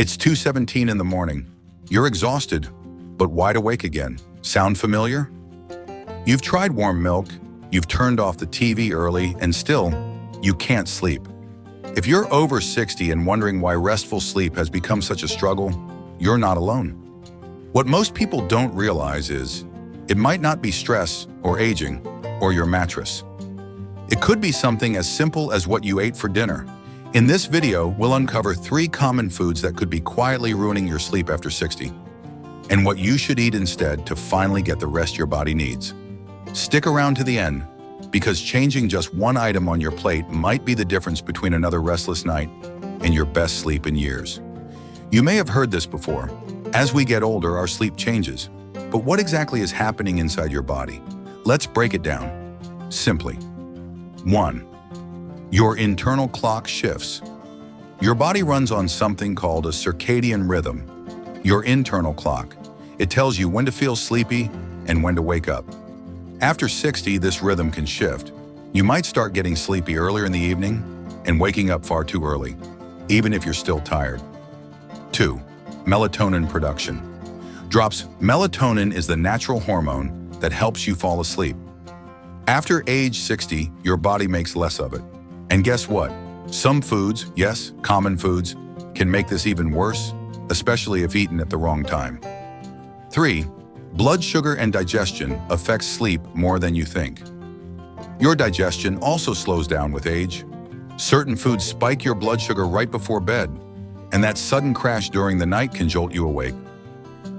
It's 2:17 in the morning. You're exhausted, but wide awake again. Sound familiar? You've tried warm milk, you've turned off the TV early, and still, you can't sleep. If you're over 60 and wondering why restful sleep has become such a struggle, you're not alone. What most people don't realize is, it might not be stress or aging or your mattress. It could be something as simple as what you ate for dinner. In this video, we'll uncover 3 common foods that could be quietly ruining your sleep after 60, and what you should eat instead to finally get the rest your body needs. Stick around to the end, because changing just one item on your plate might be the difference between another restless night and your best sleep in years. You may have heard this before. As we get older, our sleep changes. But what exactly is happening inside your body? Let's break it down. Simply. 1. Your internal clock shifts. Your body runs on something called a circadian rhythm. Your internal clock. It tells you when to feel sleepy and when to wake up. After 60, this rhythm can shift. You might start getting sleepy earlier in the evening and waking up far too early, even if you're still tired. 2. Melatonin production. Drops. Melatonin is the natural hormone that helps you fall asleep. After age 60, your body makes less of it. And guess what? Some foods, yes, common foods, can make this even worse, especially if eaten at the wrong time. 3. Blood sugar and digestion affects sleep more than you think. Your digestion also slows down with age. Certain foods spike your blood sugar right before bed, and that sudden crash during the night can jolt you awake.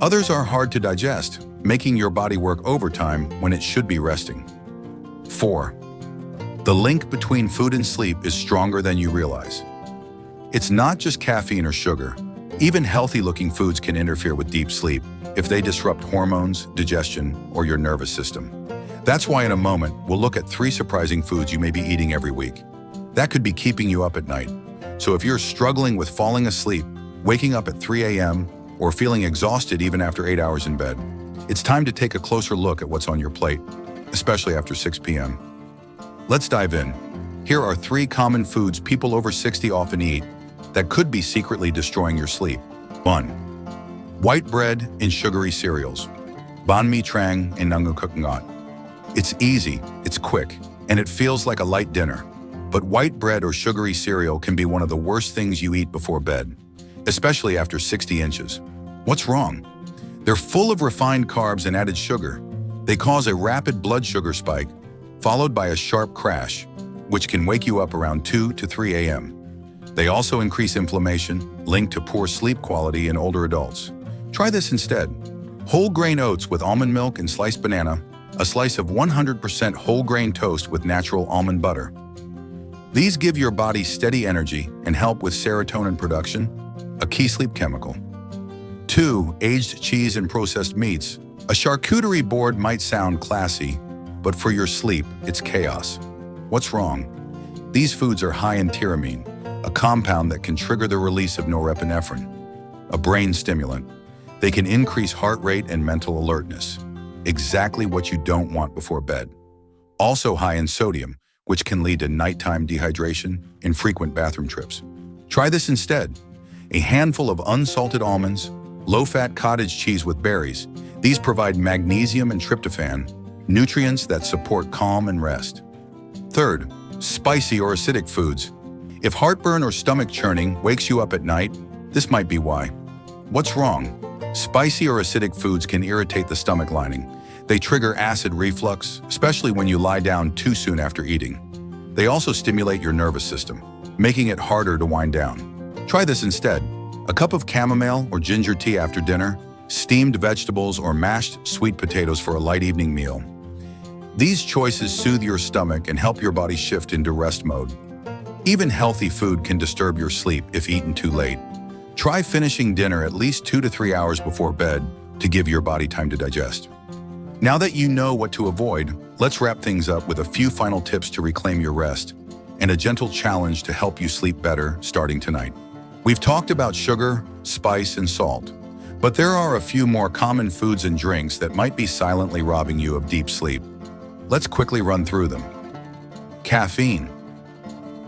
Others are hard to digest, making your body work overtime when it should be resting. 4. The link between food and sleep is stronger than you realize. It's not just caffeine or sugar. Even healthy-looking foods can interfere with deep sleep if they disrupt hormones, digestion, or your nervous system. That's why in a moment, we'll look at 3 surprising foods you may be eating every week. That could be keeping you up at night. So if you're struggling with falling asleep, waking up at 3 a.m., or feeling exhausted even after 8 hours in bed, it's time to take a closer look at what's on your plate, especially after 6 p.m. Let's dive in. Here are 3 common foods people over 60 often eat that could be secretly destroying your sleep. 1. White bread and sugary cereals. Bánh mì trang and nangukuk ngot. It's easy, it's quick, and it feels like a light dinner. But white bread or sugary cereal can be one of the worst things you eat before bed, especially after 60 inches. What's wrong? They're full of refined carbs and added sugar. They cause a rapid blood sugar spike, followed by a sharp crash, which can wake you up around 2 to 3 a.m. They also increase inflammation, linked to poor sleep quality in older adults. Try this instead. Whole grain oats with almond milk and sliced banana, a slice of 100% whole grain toast with natural almond butter. These give your body steady energy and help with serotonin production, a key sleep chemical. 2. Aged cheese and processed meats. A charcuterie board might sound classy, but for your sleep, it's chaos. What's wrong? These foods are high in tyramine, a compound that can trigger the release of norepinephrine, a brain stimulant. They can increase heart rate and mental alertness, exactly what you don't want before bed. Also high in sodium, which can lead to nighttime dehydration and frequent bathroom trips. Try this instead. A handful of unsalted almonds, low-fat cottage cheese with berries. These provide magnesium and tryptophan, nutrients that support calm and rest. 3. Spicy or acidic foods. If heartburn or stomach churning wakes you up at night, this might be why. What's wrong? Spicy or acidic foods can irritate the stomach lining. They trigger acid reflux, especially when you lie down too soon after eating. They also stimulate your nervous system, making it harder to wind down. Try this instead. A cup of chamomile or ginger tea after dinner, steamed vegetables or mashed sweet potatoes for a light evening meal. These choices soothe your stomach and help your body shift into rest mode. Even healthy food can disturb your sleep if eaten too late. Try finishing dinner at least 2 to 3 hours before bed to give your body time to digest. Now that you know what to avoid, let's wrap things up with a few final tips to reclaim your rest and a gentle challenge to help you sleep better starting tonight. We've talked about sugar, spice, and salt, but there are a few more common foods and drinks that might be silently robbing you of deep sleep. Let's quickly run through them. Caffeine.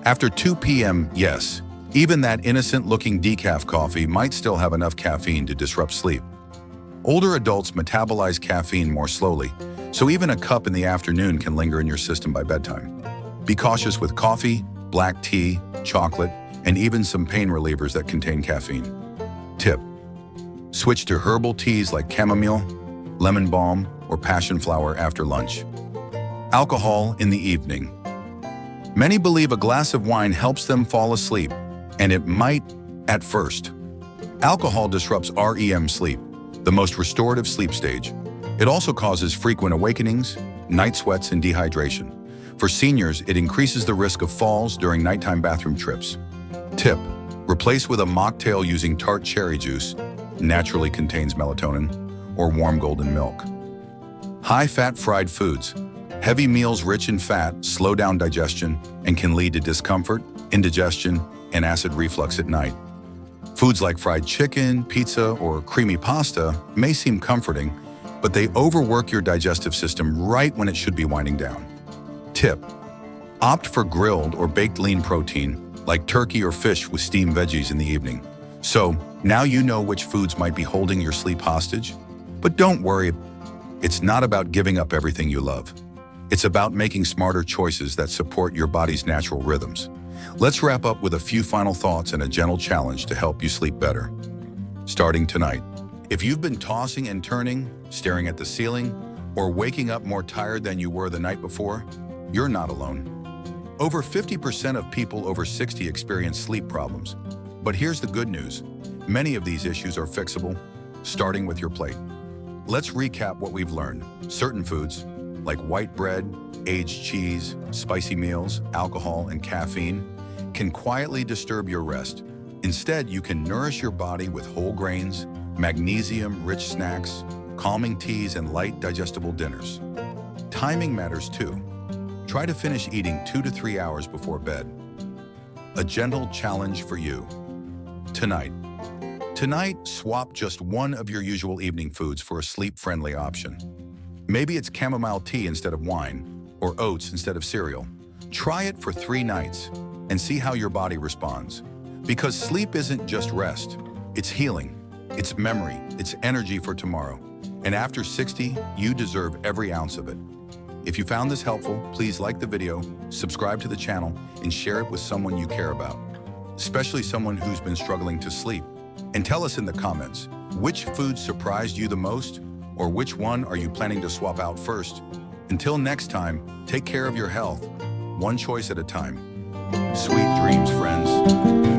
After 2 p.m., yes, Even that innocent-looking decaf coffee might still have enough caffeine to disrupt sleep. Older adults metabolize caffeine more slowly, so even a cup in the afternoon can linger in your system by bedtime. Be cautious with coffee, black tea, chocolate, and even some pain relievers that contain caffeine. Tip: switch to herbal teas like chamomile, lemon balm, or passion flower after lunch. Alcohol in the evening. Many believe a glass of wine helps them fall asleep, and it might at first. Alcohol disrupts REM sleep, the most restorative sleep stage. It also causes frequent awakenings, night sweats, and dehydration. For seniors, it increases the risk of falls during nighttime bathroom trips. Tip: replace with a mocktail using tart cherry juice, naturally contains melatonin, or warm golden milk. High-fat fried foods. Heavy meals rich in fat slow down digestion and can lead to discomfort, indigestion, and acid reflux at night. Foods like fried chicken, pizza, or creamy pasta may seem comforting, but they overwork your digestive system right when it should be winding down. Tip: opt for grilled or baked lean protein, like turkey or fish with steamed veggies in the evening. So, now you know which foods might be holding your sleep hostage. But don't worry, it's not about giving up everything you love. It's about making smarter choices that support your body's natural rhythms. Let's wrap up with a few final thoughts and a gentle challenge to help you sleep better. Starting tonight, if you've been tossing and turning, staring at the ceiling, or waking up more tired than you were the night before, you're not alone. Over 50% of people over 60 experience sleep problems. But here's the good news. Many of these issues are fixable, starting with your plate. Let's recap what we've learned. Certain foods, like white bread, aged cheese, spicy meals, alcohol, and caffeine, can quietly disturb your rest. Instead, you can nourish your body with whole grains, magnesium-rich snacks, calming teas, and light, digestible dinners. Timing matters too. Try to finish eating 2 to 3 hours before bed. A gentle challenge for you. Tonight, swap just one of your usual evening foods for a sleep-friendly option. Maybe it's chamomile tea instead of wine, or oats instead of cereal. Try it for 3 nights and see how your body responds. Because sleep isn't just rest, it's healing, it's memory, it's energy for tomorrow. And after 60, you deserve every ounce of it. If you found this helpful, please like the video, subscribe to the channel, and share it with someone you care about, especially someone who's been struggling to sleep. And tell us in the comments, which food surprised you the most, or which one are you planning to swap out first? Until next time, take care of your health, one choice at a time. Sweet dreams, friends.